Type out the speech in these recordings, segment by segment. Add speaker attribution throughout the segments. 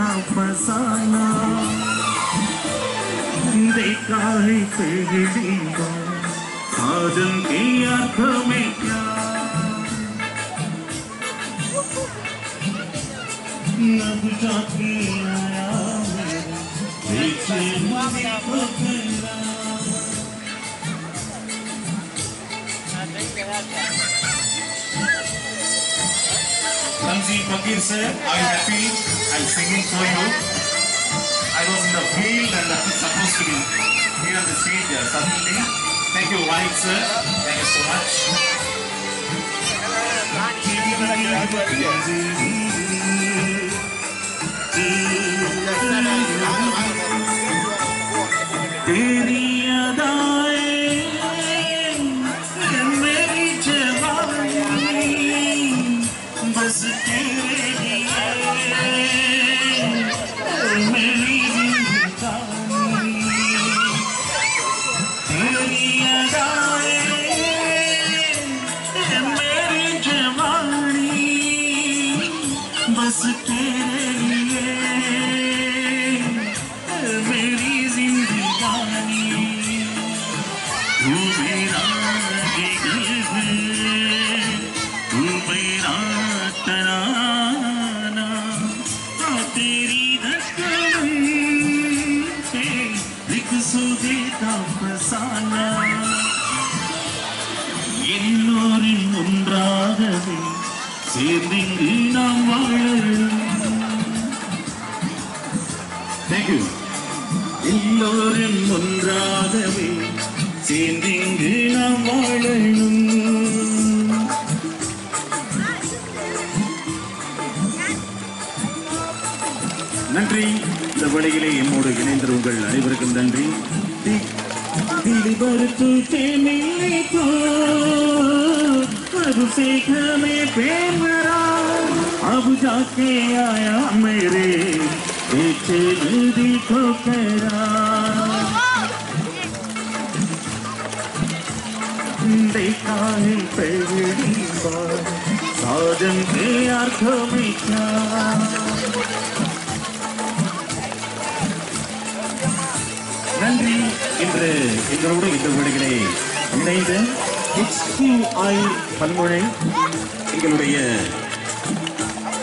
Speaker 1: का फसाना देखा है पहली बार साजन की आंखों में क्या अब जाके आया पीछे मुझको तेरा Ramzi Fakir sir, are you happy? I'm singing for you. I was in the field and I was supposed to be here on the stage suddenly. Thank you, Wahid sir. Thank you so much. तेरी अदाएं मेरी जवानी बस तेरे लिए मेरी जिंदगानी तेरी अदाएं मेरी जवानी बस तेरे लिए मेरी जिंदगानी तू मेरा जिगर है तू मेरा तराना तेरी धड़कन से एक सुदेता फसाना எல்லோரும் ஒன்றாகவே சேர்ந்திங்கு நாம் வாழணும் Thank you. எல்லோரும் ஒன்றாகவே சேர்ந்திங்கு நாம் வாழணும் நன்றி இந்த வேளையிலே என்னோடு இணைந்த உங்கள் அனைவருக்கும் நன்றி दिल भर तुझे मिलने को अब से हमें प्रेम भरा अब जाके आया मेरे पीछे दिल को करा देखा है पहली बार साजन के आंखों में क्या நன்றி இன்று எங்களோடு இந்த வீடுகளை இணைந்து HQI பன்மொழி எங்களுடைய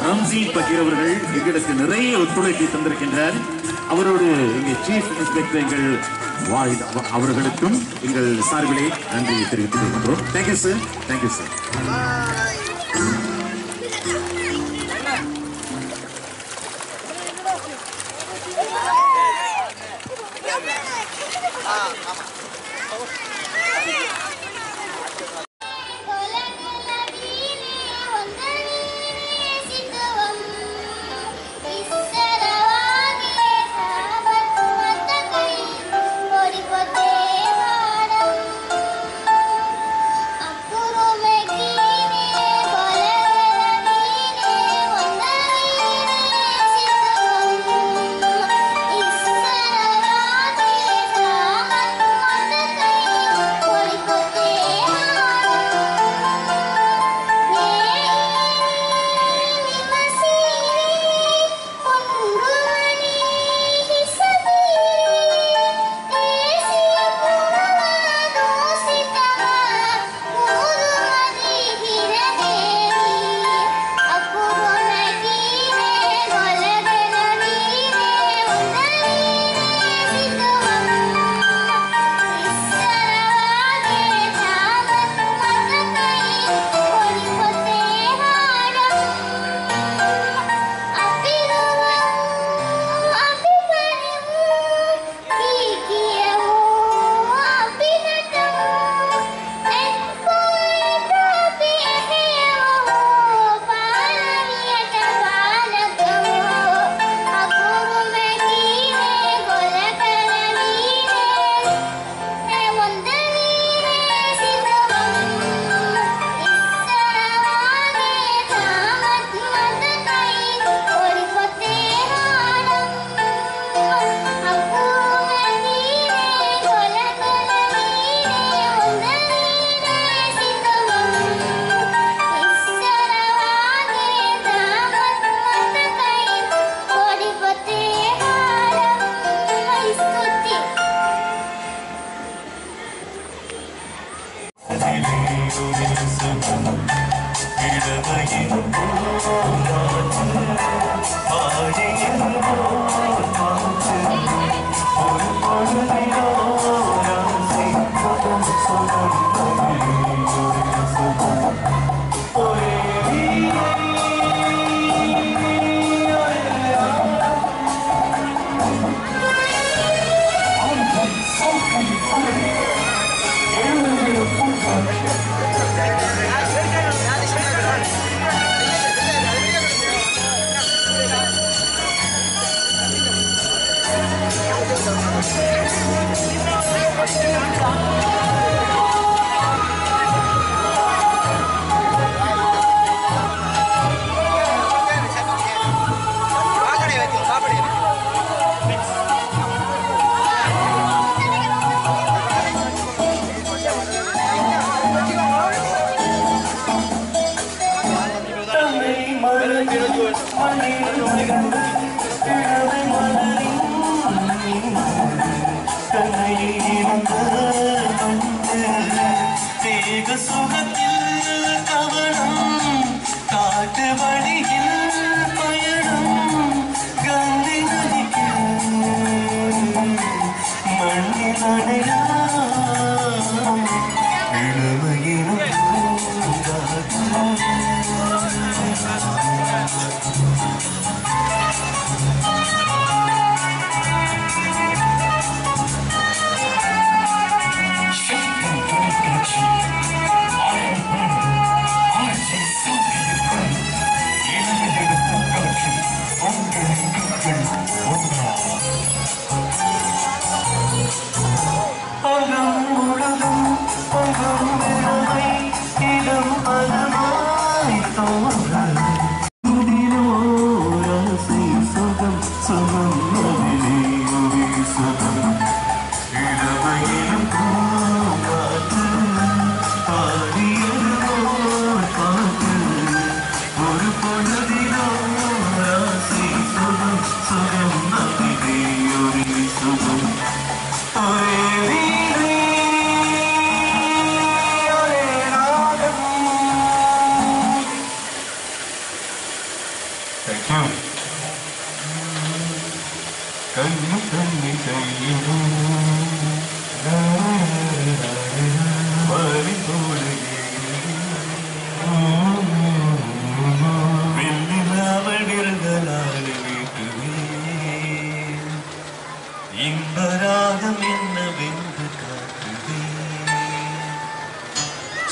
Speaker 1: ராம்ஜி பகீர் அவர்கள் எங்களுக்கு நிறைய ஒத்துழைப்பை தந்திருக்கின்றார் அவரோடு இங்கே சீஃப் இன்ஸ்பெக்டர் எங்கள் வாஹித் அவர்களுக்கும் எங்கள் சார்பிலே நன்றி தெரிவித்துக் கொள்கின்றோம் தேங்க்யூ சார் தேங்க்யூ சார்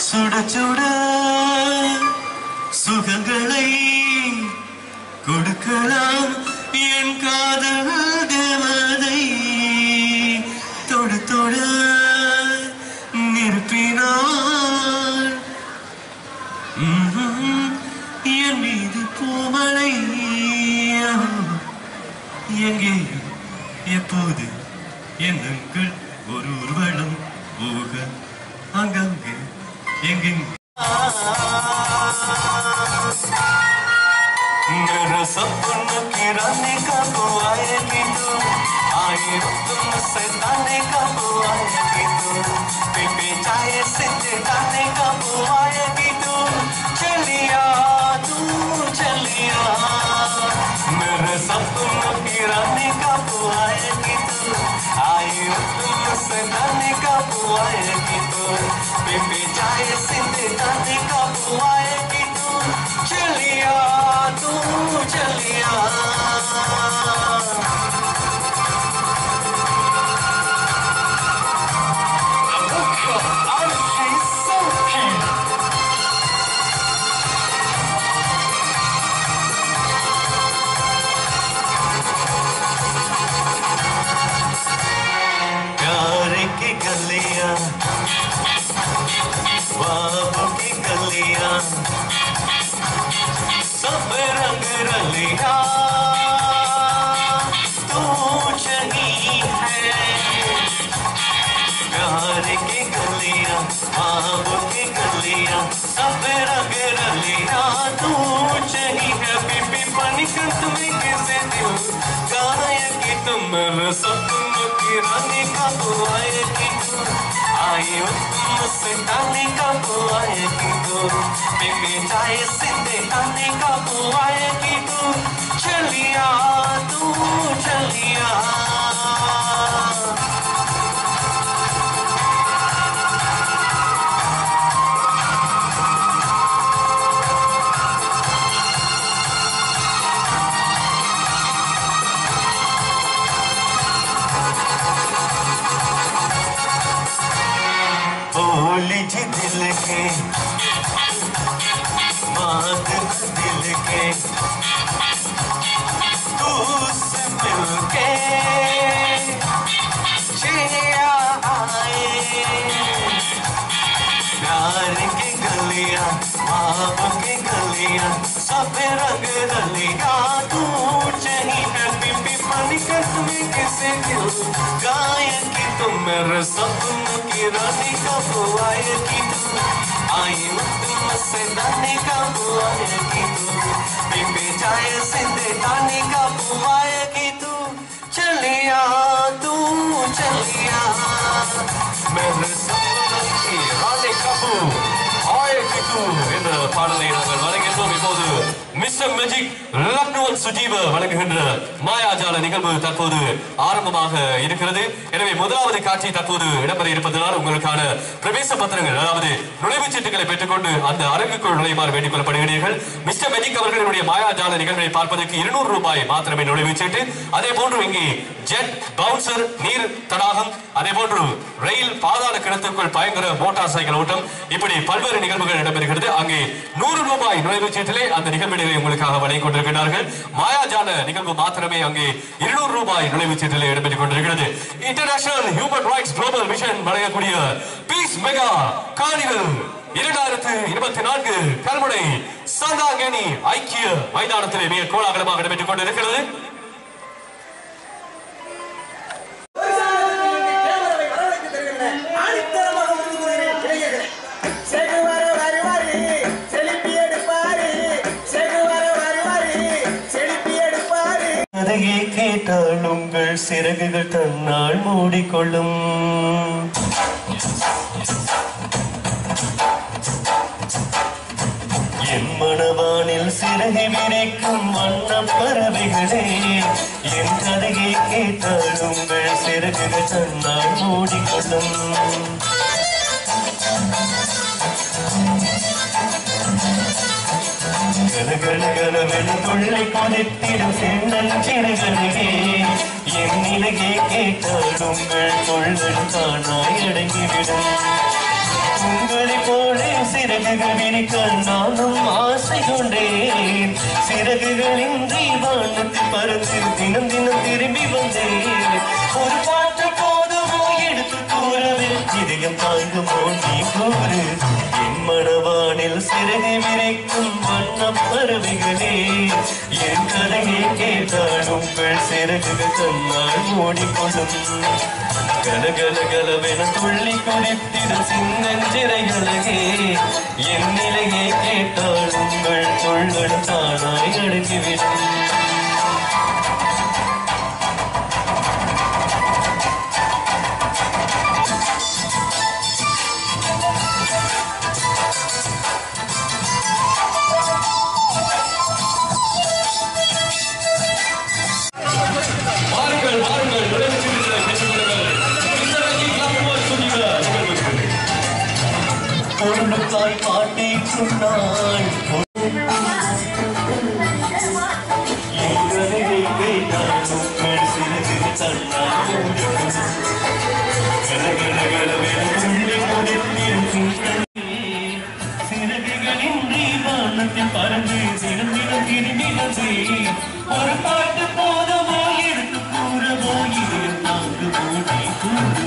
Speaker 2: சுட சுட சுகங்களை கொடுக்கலாம் என் காதல் தேவதை தொட தொட நிற்பினார் என் மீது பூமலை எங்கே எப்போது எண்ணங்கள் ஒரு ஊர்வலம் போக அங்கங்கே எங்கெங்கே मेरा सपना किराने का वो आएगी तो आए तुम सताने का वो आएगी तो पिपे चाय से जगाने का वो आएगी तो चलिया तू चलिया मेरा सपना किराने का वो आएगी तो आए तुम सताने का वो आएगी तो पिपे चाय से जगाने का वो आएगी तो चलिया तू चलिया प्यार की गलियां बाबू की गलियां सब रंग रलिया तू चली है प्यार की गलियां बाबू की गलियां सब रंग रलिया तू चली है बीबी पानी कर तुम्हें कैसे दिल गाएगी तुम सपनों की रानी का बुआएगी तू आई तुम सताने का बुआएगी तू बीबी चाय से देखाने का बुआएगी तू चलिया तू चलिया बोली जी दिल के बात दिल के तू से मिलके चिड़िया आए प्यार की गलियां बाप की गलियां सब रंग रलिया तू चाहिए बीबी पानी कर तुम्हें कैसे दिल गाएगी तुम मेरे सपनों की रानी कब आएगी तू आई तुम से दाने का बुआएगी तू पिपे जाए सीधे दाने का बुआएगी तू चलिया मेरे सपनों की रानी कबू ஆயிரத்தி என்ற பாடலை நாங்கள் வழங்குகின்றோம். இப்போது மிஸ்டர் மேஜிக் லக்னோன் சுஜீவ வழங்குகின்ற மாயாஜால நிகழ்வு தற்போது ஆரம்பமாக இருக்கிறது. எனவே முதலாவது காட்சி தற்போது இடம்பெற இருப்பதனால் உங்களுக்கான பிரவேச பத்திரங்கள் அதாவது நுழைவுச் சீட்டுகளை பெற்றுக்கொண்டு அந்த அரங்குக்குள் நுழையுமாறு வேண்டிக் கொள்ளப்படுகிறீர்கள். மிஸ்டர் மேஜிக் அவர்களுடைய மாயாஜால நிகழ்வை பார்ப்பதற்கு 200 ரூபாய் மாத்திரமே நுழைவுச் சீட்டு. அதே போன்று இங்கே ஜெட் பவுன்சர் நீர் தடாகம் அதே போன்று ரயில் பாதாள கிணத்துக்குள் பயங்கர மோட்டார் சைக்கிள் ஓட்டம் இப்படி பல்வேறு நிகழ்வுகள் இடம்பெறுகிறது. அங்கே 100 ரூபாய் நுழைவுச் சீட்டிலே அந்த நிகழ்வினை உங்களுக்காக வழங்கிக் கொண்டிருக்கிறார்கள். மாயாஜால நிகழ்வு மாத்திரமே அங்கே 200 ரூபாய் நுழைவுச் சீட்டிலே இடம்பெற்றுக் கொண்டிருக்கிறது. International human rights global vision வழங்கக்கூடிய peace mega carnival 2024 Kalmunai Santhankeni ஐக்கிய மைதானத்திலே மிக கோலாகலமாக இடம்பெற்றுக் கொண்டிருக்கிறது.
Speaker 3: கதையை கேட்டால் உங்கள் சிறகுகள் தன்னால் மூடிக்கொள்ளும். என் மனவானில் சிறகை விரிக்கும் வண்ணப் பறவைகளே, என் கதையை கேட்டால் உங்கள் சிறகுகள் தன்னால் மூடிக்கொள்ளும். கலகலகலவென துள்ளி கொதித்திடும் சென்னஞ்சிறுகளே, என் நிலையை கேட்டால் உங்கள் கொள்கள் தானாய் அடங்கிவிடும். உங்களை போலே சிறகுகள் விரிக்க நானும் ஆசை கொண்டேன். சிறகுகளின்றி வானத்தில் பறந்து தினம் தினம் திரும்பி வந்தேன். ஒரு பாட்டு போதுமோ எடுத்து கூறவே இதயம் தாங்குமோ நீ கூறு. என் மனவானில் சிறகை விரிக்கும் வண்ணப் பறவைகளே, என் கதையை கேட்டால் உங்கள் சிறகுகள் தன்னால் மூடிக்கொள்ளும். கலகலகலவென துள்ளி குதித்திடும் சின்னஞ்சிறைகளே, என் நிலையை கேட்டால் உங்கள் கொள்கள் தானாய் அடங்கிவிடும். பொருளுக்காய் பாட்டை சொன்னாள் எங்களை கேட்டால் உங்கள் சிறகு தன்னால் சிறகுகளின்றி வானத்தில் பறந்து தினம் தினம் திரும்பி வந்து ஒரு பாட்டு போதவோ எடுத்து கூறவோ இது தாங்கு போட்டி கூறு.